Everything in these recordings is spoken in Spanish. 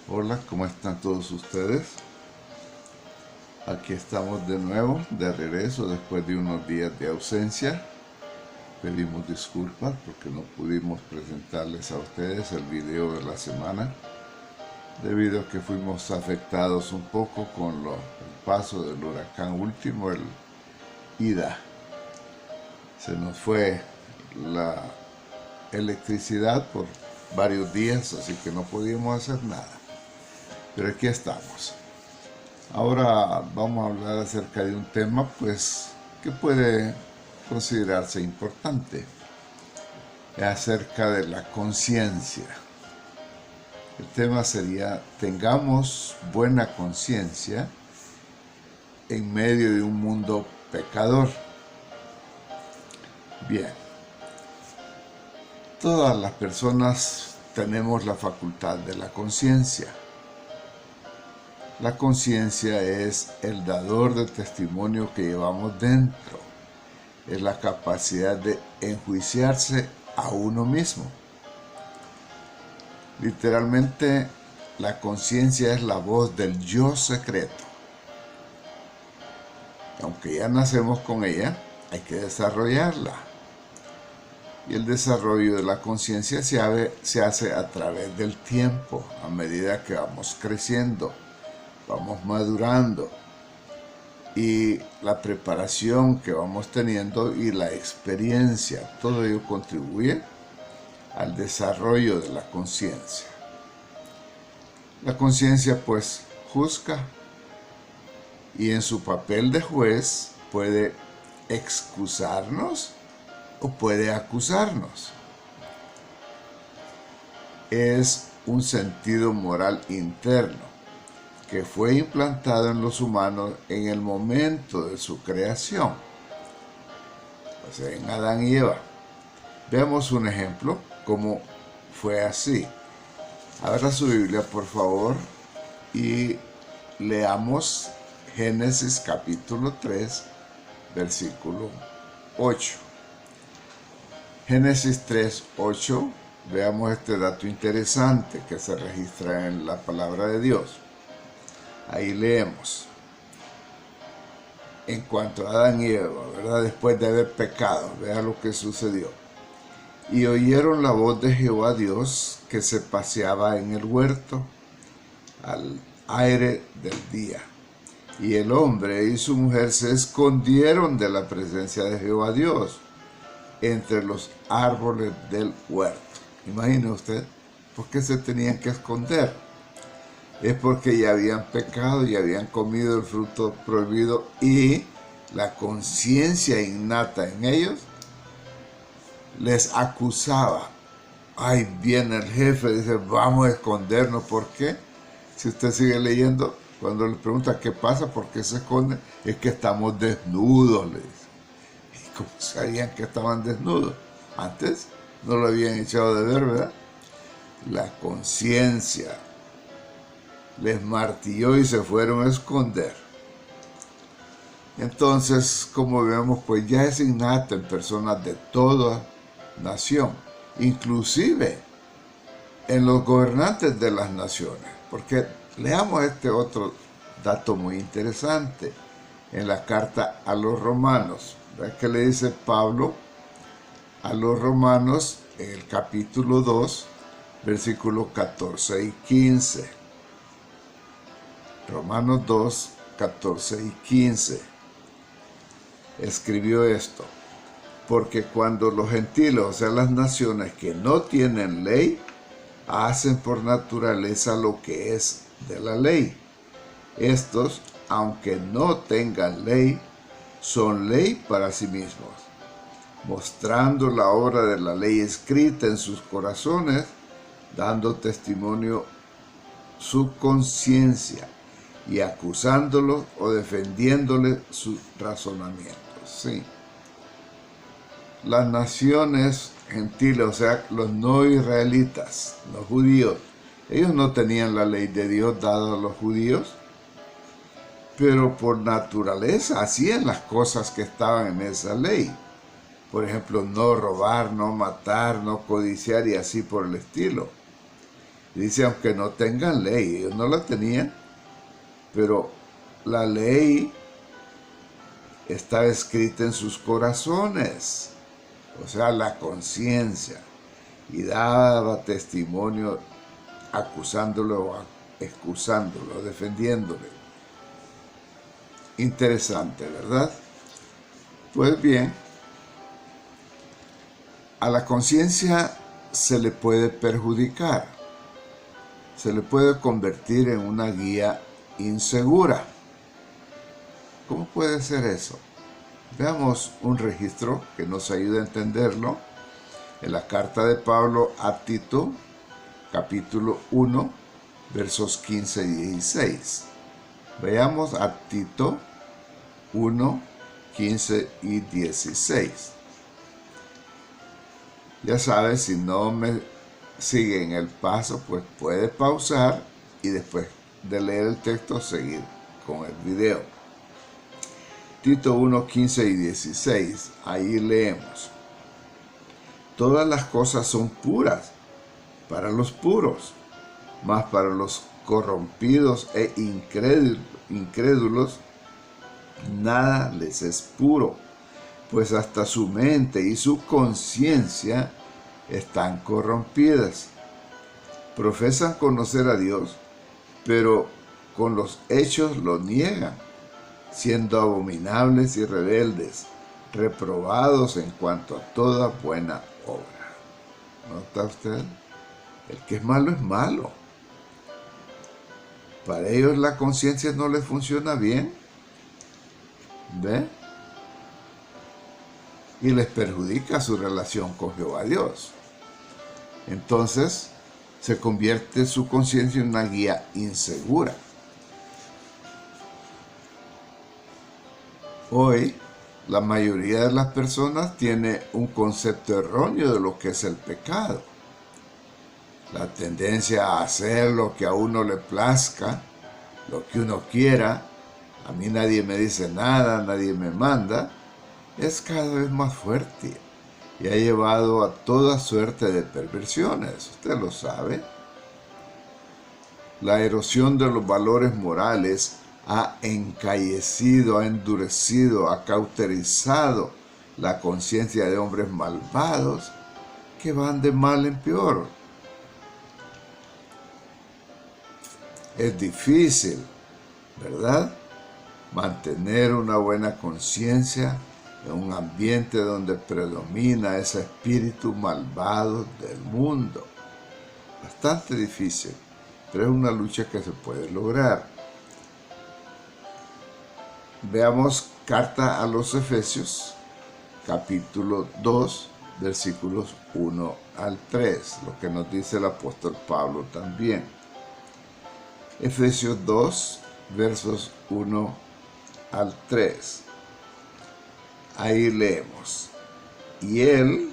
Hola, ¿cómo están todos ustedes? Aquí estamos de nuevo, de regreso después de unos días de ausencia. Pedimos disculpas porque no pudimos presentarles a ustedes el video de la semana, debido a que fuimos afectados un poco con el paso del huracán último, el Ida. Se nos fue la electricidad por varios días, así que no podíamos hacer nada. Pero aquí estamos. Ahora vamos a hablar acerca de un tema, pues, que puede considerarse importante, acerca de la conciencia. El tema sería: tengamos buena conciencia en medio de un mundo pecador. Bien, todas las personas tenemos la facultad de la conciencia. La conciencia es el dador de testimonio que llevamos dentro. Es la capacidad de enjuiciarse a uno mismo. Literalmente, la conciencia es la voz del yo secreto. Aunque ya nacemos con ella, hay que desarrollarla. Y el desarrollo de la conciencia se hace a través del tiempo, a medida que vamos creciendo, vamos madurando, y la preparación que vamos teniendo y la experiencia, todo ello contribuye al desarrollo de la conciencia. La conciencia pues juzga, y en su papel de juez puede excusarnos o puede acusarnos. Es un sentido moral interno que fue implantado en los humanos en el momento de su creación, o sea, en Adán y Eva. Veamos un ejemplo, cómo fue así. Abra su Biblia, por favor, y leamos Génesis capítulo 3, versículo 8. Génesis 3, 8, veamos este dato interesante que se registra en la palabra de Dios. Ahí leemos, en cuanto a Adán y Eva, ¿verdad? Después de haber pecado, vea lo que sucedió. Y oyeron la voz de Jehová Dios que se paseaba en el huerto al aire del día. Y el hombre y su mujer se escondieron de la presencia de Jehová Dios entre los árboles del huerto. Imagine usted, ¿por qué se tenían que esconder? Es porque ya habían pecado y habían comido el fruto prohibido, y la conciencia innata en ellos les acusaba. Ay, viene el jefe, dice, vamos a escondernos. ¿Por qué? Si usted sigue leyendo, cuando le pregunta qué pasa, por qué se esconden, es que estamos desnudos, le dice. ¿Y cómo sabían que estaban desnudos? Antes no lo habían echado de ver, ¿verdad? La conciencia les martilló y se fueron a esconder. Entonces, como vemos, pues ya es innato en personas de toda nación, inclusive en los gobernantes de las naciones. Porque leamos este otro dato muy interesante en la carta a los romanos. ¿Verdad que le dice Pablo a los romanos en el capítulo 2, versículos 14 y 15? Romanos 2, 14 y 15. Escribió esto: porque cuando los gentiles, o sea, las naciones que no tienen ley, hacen por naturaleza lo que es de la ley, estos, aunque no tengan ley, son ley para sí mismos, mostrando la obra de la ley escrita en sus corazones, dando testimonio su conciencia, y acusándolos o defendiéndoles sus razonamientos. Sí. Las naciones gentiles, o sea, los no israelitas, los judíos, ellos no tenían la ley de Dios dada a los judíos, pero por naturaleza hacían las cosas que estaban en esa ley. Por ejemplo, no robar, no matar, no codiciar y así por el estilo. Dice, aunque no tengan ley, ellos no la tenían, pero la ley estaba escrita en sus corazones, o sea, la conciencia, y daba testimonio acusándolo, excusándolo, defendiéndole. Interesante, ¿verdad? Pues bien, a la conciencia se le puede perjudicar, se le puede convertir en una guía insegura. ¿Cómo puede ser eso? Veamos un registro que nos ayude a entenderlo en la carta de Pablo a Tito, capítulo 1, versos 15 y 16. Veamos a Tito 1, 15 y 16. Ya sabes, si no me siguen el paso, pues puede pausar y después de leer el texto seguir con el video. Tito 1, 15 y 16, ahí leemos: todas las cosas son puras para los puros, mas para los corrompidos e incrédulos nada les es puro, pues hasta su mente y su conciencia están corrompidas. Profesan conocer a Dios, pero con los hechos lo niegan, siendo abominables y rebeldes, reprobados en cuanto a toda buena obra. ¿Nota usted? El que es malo. Para ellos la conciencia no les funciona bien. ¿Ve? Y les perjudica su relación con Jehová Dios. Entonces se convierte su conciencia en una guía insegura. Hoy la mayoría de las personas tiene un concepto erróneo de lo que es el pecado. La tendencia a hacer lo que a uno le plazca, lo que uno quiera, a mí nadie me dice nada, nadie me manda, es cada vez más fuerte y ha llevado a toda suerte de perversiones, usted lo sabe. La erosión de los valores morales ha encallecido, ha endurecido, ha cauterizado la conciencia de hombres malvados que van de mal en peor. Es difícil, ¿verdad?, mantener una buena conciencia en un ambiente donde predomina ese espíritu malvado del mundo. Bastante difícil, pero es una lucha que se puede lograr. Veamos carta a los Efesios, capítulo 2, versículos 1 al 3, lo que nos dice el apóstol Pablo también. Efesios 2, versos 1 al 3. Ahí leemos: y Él,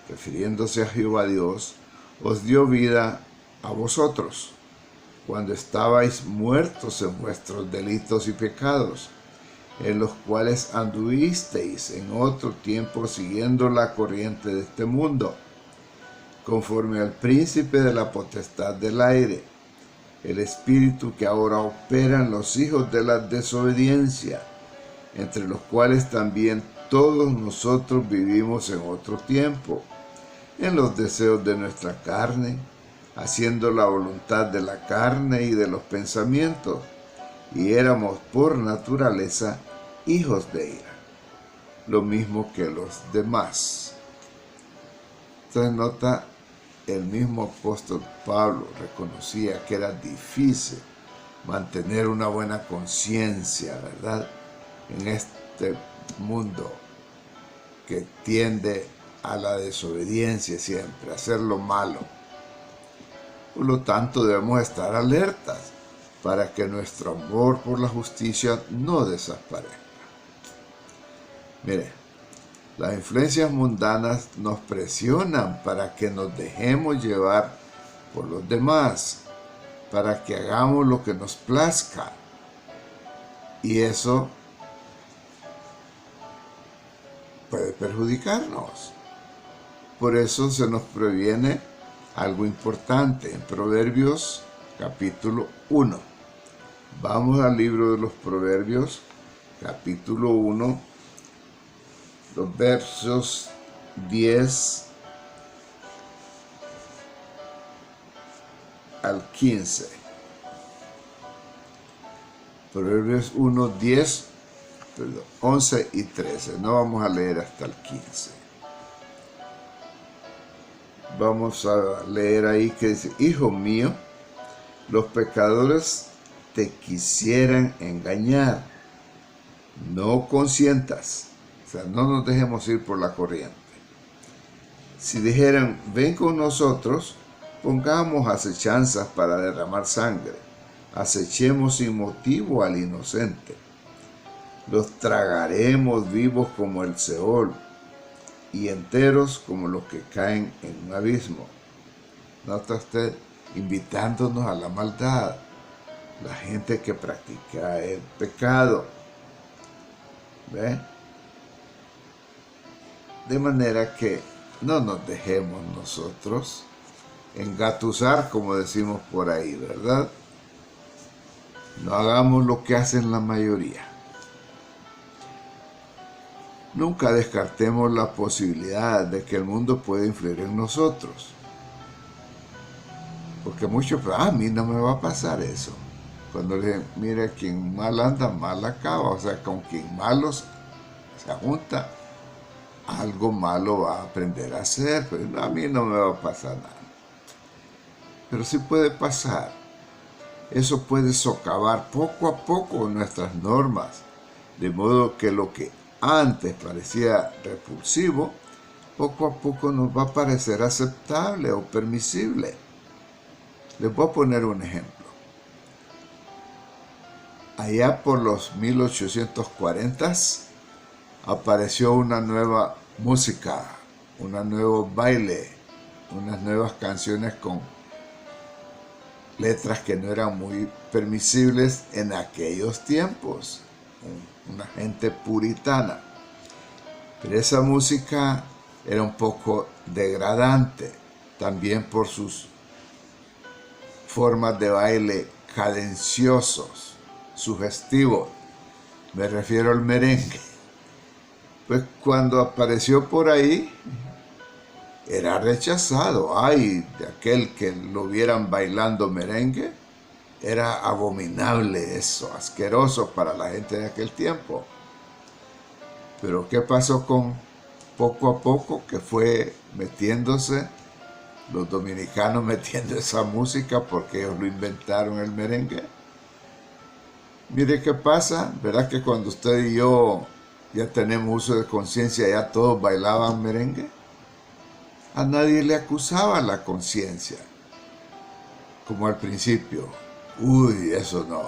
refiriéndose a Jehová Dios, os dio vida a vosotros, cuando estabais muertos en vuestros delitos y pecados, en los cuales anduvisteis en otro tiempo siguiendo la corriente de este mundo, conforme al príncipe de la potestad del aire, el espíritu que ahora opera en los hijos de la desobediencia, entre los cuales también todos nosotros vivimos en otro tiempo, en los deseos de nuestra carne, haciendo la voluntad de la carne y de los pensamientos, y éramos por naturaleza hijos de ira, lo mismo que los demás. Entonces nota, el mismo apóstol Pablo reconocía que era difícil mantener una buena conciencia, ¿verdad?, en este mundo que tiende a la desobediencia siempre, a hacer lo malo. Por lo tanto, debemos estar alertas para que nuestro amor por la justicia no desaparezca. Mire, las influencias mundanas nos presionan para que nos dejemos llevar por los demás, para que hagamos lo que nos plazca. Y eso puede perjudicarnos. Por eso se nos previene algo importante en Proverbios capítulo 1. Vamos al libro de los Proverbios capítulo 1, los versos 10 al 15. Proverbios 1, 10, 11 y 13. No vamos a leer hasta el 15. Vamos a leer ahí que dice: Hijo mío, los pecadores te quisieran engañar. No consientas. O sea, no nos dejemos ir por la corriente. Si dijeran: ven con nosotros, pongamos acechanzas para derramar sangre. Acechemos sin motivo al inocente. Los tragaremos vivos como el Seol, y enteros como los que caen en un abismo. ¿Nota usted? Invitándonos a la maldad. La gente que practica el pecado. ¿Ve? De manera que no nos dejemos nosotros engatusar, como decimos por ahí, ¿verdad? No hagamos lo que hacen la mayoría. Nunca descartemos la posibilidad de que el mundo pueda influir en nosotros. Porque muchos, a mí no me va a pasar eso. Cuando le dicen: mira, quien mal anda, mal acaba. O sea, con quien malos se junta, algo malo va a aprender a hacer. Pero a mí no me va a pasar nada. Pero sí puede pasar. Eso puede socavar poco a poco nuestras normas. De modo que lo que antes parecía repulsivo, poco a poco nos va a parecer aceptable o permisible. Les voy a poner un ejemplo. Allá por los 1840 apareció una nueva música, un nuevo baile, unas nuevas canciones con letras que no eran muy permisibles en aquellos tiempos. Una gente puritana. Pero esa música era un poco degradante, también por sus formas de baile cadenciosos, sugestivos. Me refiero al merengue. Pues cuando apareció por ahí, era rechazado. Ay, de aquel que lo vieran bailando merengue. Era abominable eso, asqueroso para la gente de aquel tiempo. Pero ¿qué pasó con poco a poco que fue metiéndose, los dominicanos metiendo esa música porque ellos lo inventaron, el merengue? Mire qué pasa, ¿verdad que cuando usted y yo ya tenemos uso de conciencia, ya todos bailaban merengue? A nadie le acusaba la conciencia, como al principio. Uy, eso no.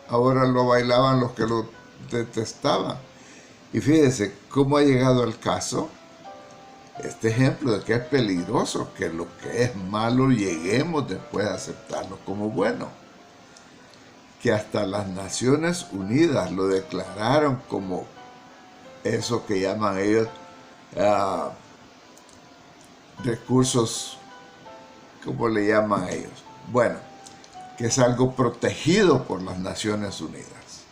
Ahora lo bailaban los que lo detestaban. Y fíjese cómo ha llegado el caso, este ejemplo de que es peligroso, que lo que es malo lleguemos después a aceptarlo como bueno. Que hasta las Naciones Unidas lo declararon como eso que llaman ellos recursos, ¿cómo le llaman ellos? Bueno, que es algo protegido por las Naciones Unidas,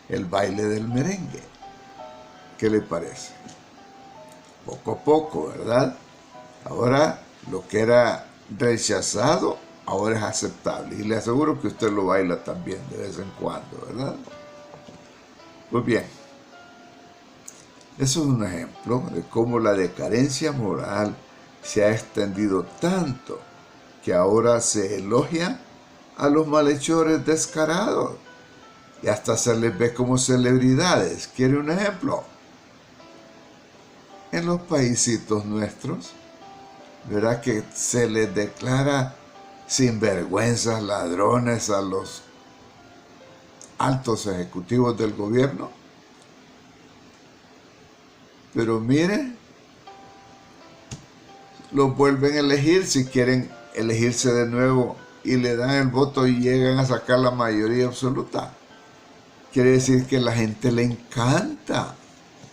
el baile del merengue. ¿Qué le parece? Poco a poco, ¿verdad? Ahora lo que era rechazado, ahora es aceptable. Y le aseguro que usted lo baila también de vez en cuando, ¿verdad? Pues bien, eso es un ejemplo de cómo la decadencia moral se ha extendido tanto que ahora se elogia a los malhechores descarados y hasta se les ve como celebridades. ¿Quiere un ejemplo? En los paisitos nuestros, ¿verdad que se les declara sinvergüenzas, ladrones a los altos ejecutivos del gobierno? Pero mire, los vuelven a elegir si quieren elegirse de nuevo y le dan el voto y llegan a sacar la mayoría absoluta. Quiere decir que la gente le encanta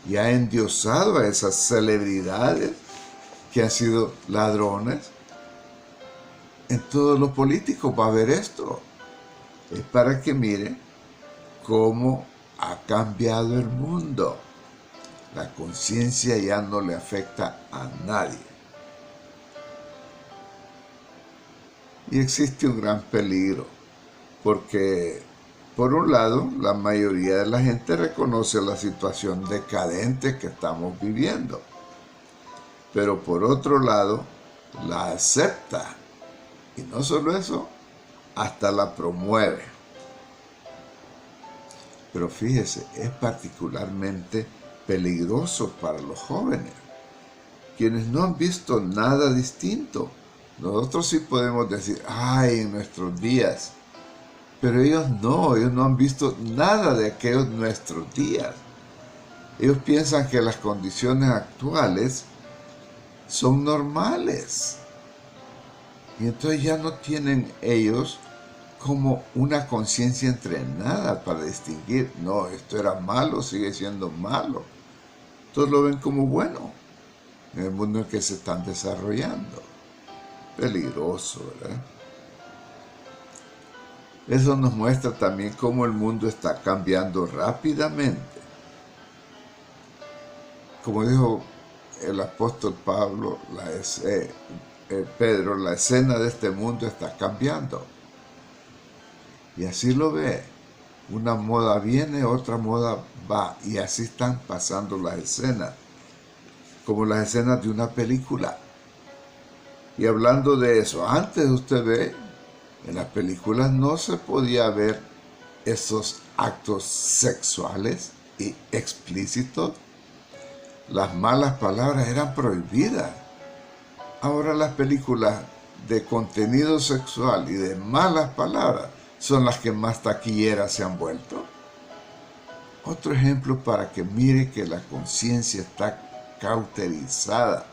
y ha endiosado a esas celebridades que han sido ladrones, en todos los políticos va a haber esto. Es para que mire cómo ha cambiado el mundo. La conciencia ya no le afecta a nadie. Y existe un gran peligro, porque por un lado, la mayoría de la gente reconoce la situación decadente que estamos viviendo, pero por otro lado, la acepta. Y no solo eso, hasta la promueve. Pero fíjese, es particularmente peligroso para los jóvenes, quienes no han visto nada distinto. Nosotros sí podemos decir, ay, en nuestros días, pero ellos no han visto nada de aquellos nuestros días. Ellos piensan que las condiciones actuales son normales. Y entonces ya no tienen ellos como una conciencia entrenada para distinguir, no, esto era malo, sigue siendo malo. Todos lo ven como bueno en el mundo en que se están desarrollando. Peligroso, ¿verdad? Eso nos muestra también cómo el mundo está cambiando rápidamente. Como dijo el apóstol Pedro, la escena de este mundo está cambiando. Y así lo ve. Una moda viene, otra moda va. Y así están pasando las escenas. Como las escenas de una película. Y hablando de eso, antes usted ve, en las películas no se podía ver esos actos sexuales y explícitos. Las malas palabras eran prohibidas. Ahora las películas de contenido sexual y de malas palabras son las que más taquilleras se han vuelto. Otro ejemplo para que mire que la conciencia está cauterizada.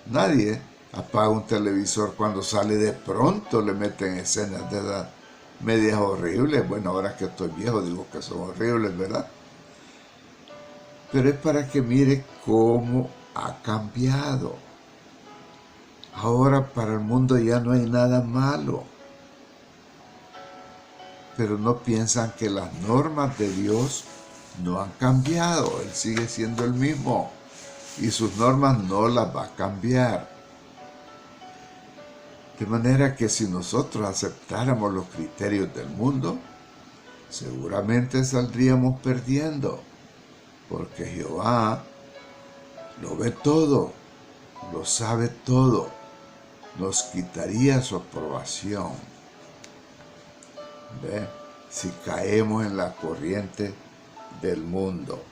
Nadie apaga un televisor cuando sale de pronto, le meten escenas de edad medias horribles. Bueno, ahora que estoy viejo digo que son horribles, ¿verdad? Pero es para que mire cómo ha cambiado. Ahora para el mundo ya no hay nada malo. Pero no piensan que las normas de Dios no han cambiado. Él sigue siendo el mismo. Y sus normas no las va a cambiar. De manera que si nosotros aceptáramos los criterios del mundo, seguramente saldríamos perdiendo. Porque Jehová lo ve todo, lo sabe todo. Nos quitaría su aprobación. ¿Ve? Si caemos en la corriente del mundo.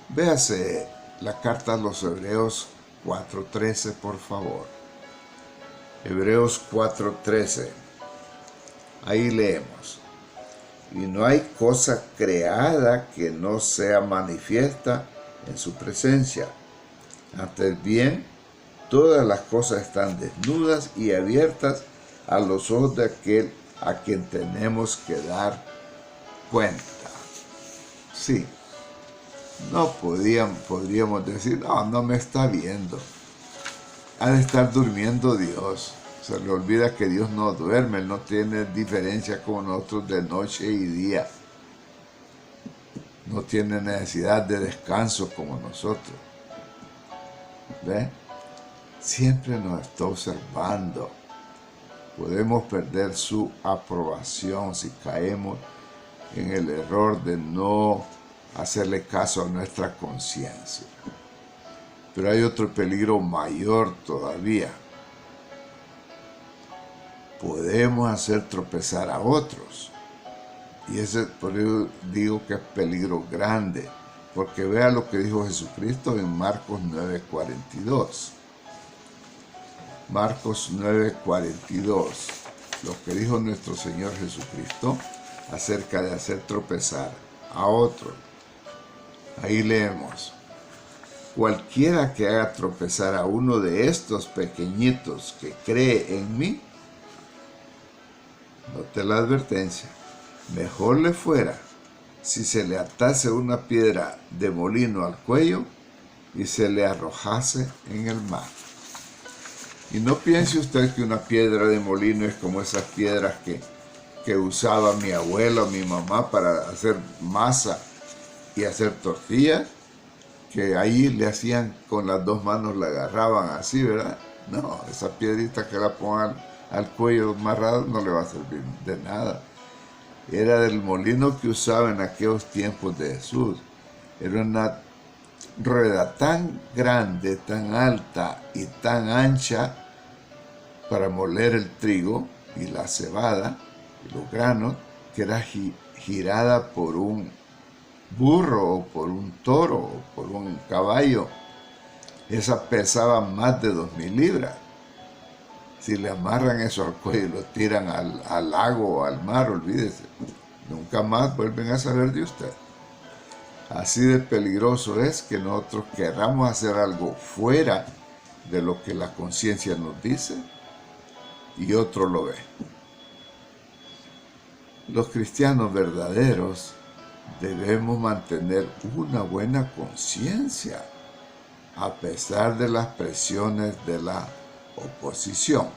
Véase la carta a los Hebreos 4:13, por favor. Hebreos 4:13. Ahí leemos. Y no hay cosa creada que no sea manifiesta en su presencia. Antes bien, todas las cosas están desnudas y abiertas a los ojos de aquel a quien tenemos que dar cuenta. Sí, no podríamos decir, no me está viendo. Ha de estar durmiendo Dios. Se le olvida que Dios no duerme, Él no tiene diferencia con nosotros de noche y día. No tiene necesidad de descanso como nosotros. ¿Ve? Siempre nos está observando. Podemos perder su aprobación si caemos en el error de no hacerle caso a nuestra conciencia. Pero hay otro peligro mayor todavía. Podemos hacer tropezar a otros. Y ese, por eso digo que es peligro grande. Porque vea lo que dijo Jesucristo en Marcos 9:42. Marcos 9:42. Lo que dijo nuestro Señor Jesucristo acerca de hacer tropezar a otros. Ahí leemos. Cualquiera que haga tropezar a uno de estos pequeñitos que cree en mí, note la advertencia, mejor le fuera si se le atase una piedra de molino al cuello y se le arrojase en el mar. Y no piense usted que una piedra de molino es como esas piedras que usaba mi abuela o mi mamá para hacer masa y hacer tortillas, que ahí le hacían con las dos manos, la agarraban así, ¿verdad? No, esa piedrita que la pongan al cuello amarrado no le va a servir de nada. Era del molino que usaba en aquellos tiempos de Jesús. Era una rueda tan grande, tan alta y tan ancha para moler el trigo y la cebada y los granos, que era girada por un burro o por un toro o por un caballo. Esa pesaba más de 2000 libras. Si le amarran eso al cuello y lo tiran al lago o al mar, olvídese, nunca más vuelven a saber de usted. Así de peligroso es que nosotros queramos hacer algo fuera de lo que la conciencia nos dice y otro lo ve. Los cristianos verdaderos debemos mantener una buena conciencia a pesar de las presiones de la oposición.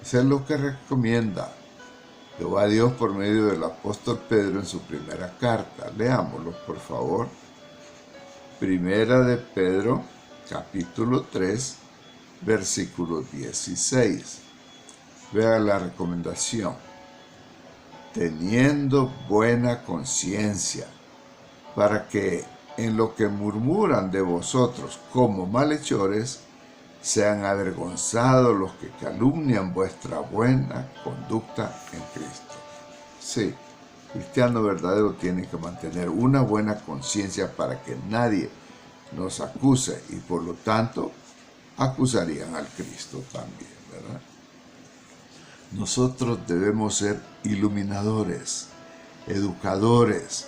Eso es lo que recomienda Jehová Dios por medio del apóstol Pedro en su primera carta. Leámoslo, por favor. Primera de Pedro, capítulo 3, versículo 16. Vea la recomendación. Teniendo buena conciencia, para que en lo que murmuran de vosotros como malhechores, sean avergonzados los que calumnian vuestra buena conducta en Cristo. Sí, el cristiano verdadero tiene que mantener una buena conciencia para que nadie nos acuse y por lo tanto acusarían al Cristo también, ¿verdad? Nosotros debemos ser iluminadores, educadores.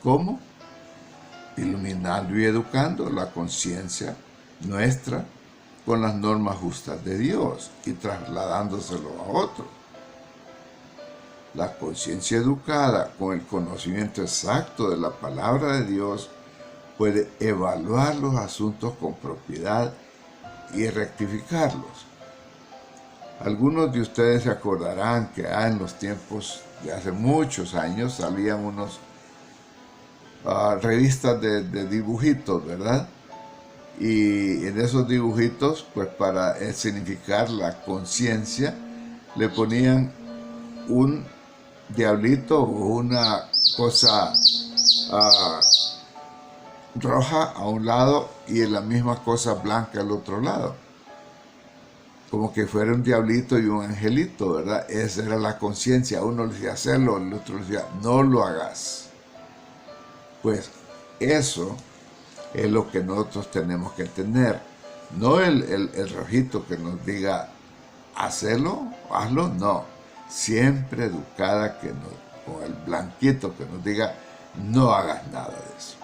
¿Cómo? Iluminando y educando la conciencia nuestra con las normas justas de Dios y trasladándoselo a otros. La conciencia educada con el conocimiento exacto de la palabra de Dios puede evaluar los asuntos con propiedad y rectificarlos. Algunos de ustedes se acordarán que en los tiempos de hace muchos años salían unos revistas de dibujitos, ¿verdad? Y en esos dibujitos, pues para significar la conciencia, le ponían un diablito o una cosa roja a un lado y la misma cosa blanca al otro lado. Como que fuera un diablito y un angelito, ¿verdad? Esa era la conciencia. Uno le decía hacerlo, el otro le decía no lo hagas. Pues eso es lo que nosotros tenemos que tener. No el rojito que nos diga hacerlo, hazlo, no. Siempre educada con el blanquito que nos diga no hagas nada de eso.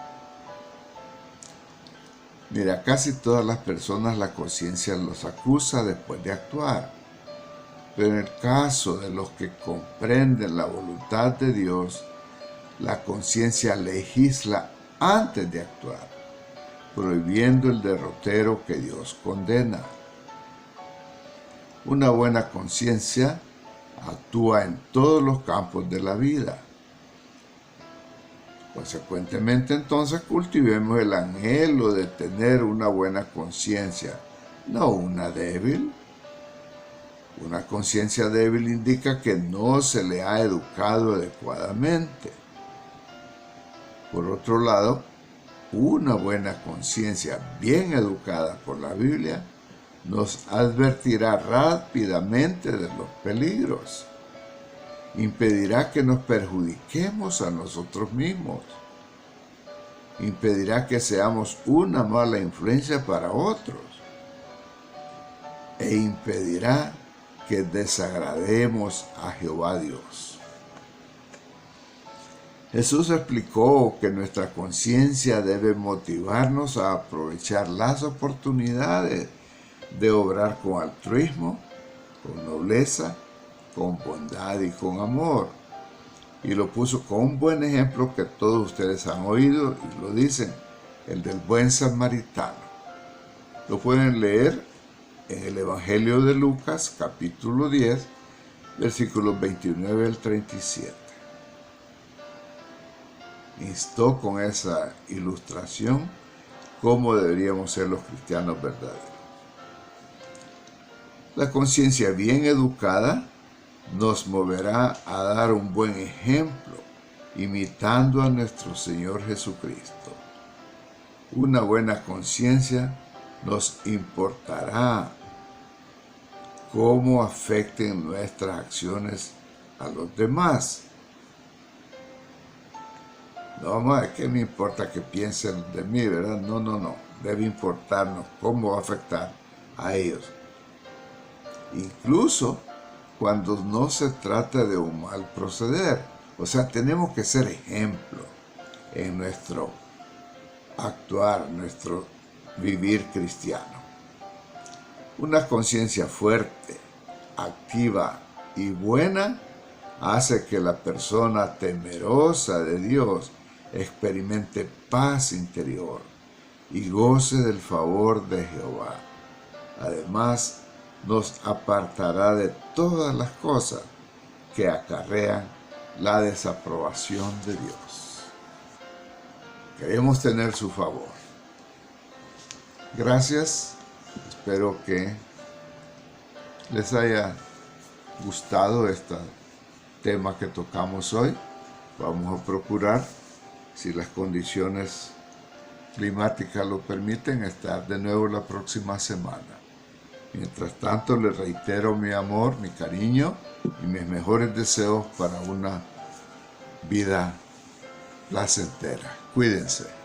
Mira, casi todas las personas la conciencia los acusa después de actuar. Pero en el caso de los que comprenden la voluntad de Dios, la conciencia legisla antes de actuar, prohibiendo el derrotero que Dios condena. Una buena conciencia actúa en todos los campos de la vida. Consecuentemente, entonces, cultivemos el anhelo de tener una buena conciencia, no una débil. Una conciencia débil indica que no se le ha educado adecuadamente. Por otro lado, una buena conciencia bien educada por la Biblia nos advertirá rápidamente de los peligros. Impedirá que nos perjudiquemos a nosotros mismos. Impedirá que seamos una mala influencia para otros. E impedirá que desagrademos a Jehová Dios. Jesús explicó que nuestra conciencia debe motivarnos a aprovechar las oportunidades de obrar con altruismo, con nobleza, con bondad y con amor. Y lo puso con un buen ejemplo que todos ustedes han oído y lo dicen, el del buen samaritano. Lo pueden leer en el Evangelio de Lucas, capítulo 10, versículos 29 al 37. Instó con esa ilustración cómo deberíamos ser los cristianos verdaderos. La conciencia bien educada nos moverá a dar un buen ejemplo, imitando a nuestro Señor Jesucristo. Una buena conciencia nos importará cómo afecten nuestras acciones a los demás. No, es que no importa que piensen de mí, ¿verdad? No. Debe importarnos cómo va a afectar a ellos. Incluso cuando no se trata de un mal proceder. O sea, tenemos que ser ejemplo en nuestro actuar, nuestro vivir cristiano. Una conciencia fuerte, activa y buena hace que la persona temerosa de Dios experimente paz interior y goce del favor de Jehová. Además, nos apartará de todas las cosas que acarrean la desaprobación de Dios. Queremos tener su favor. Gracias. Espero que les haya gustado este tema que tocamos hoy. Vamos a procurar, si las condiciones climáticas lo permiten, estar de nuevo la próxima semana. Mientras tanto, les reitero mi amor, mi cariño y mis mejores deseos para una vida placentera. Cuídense.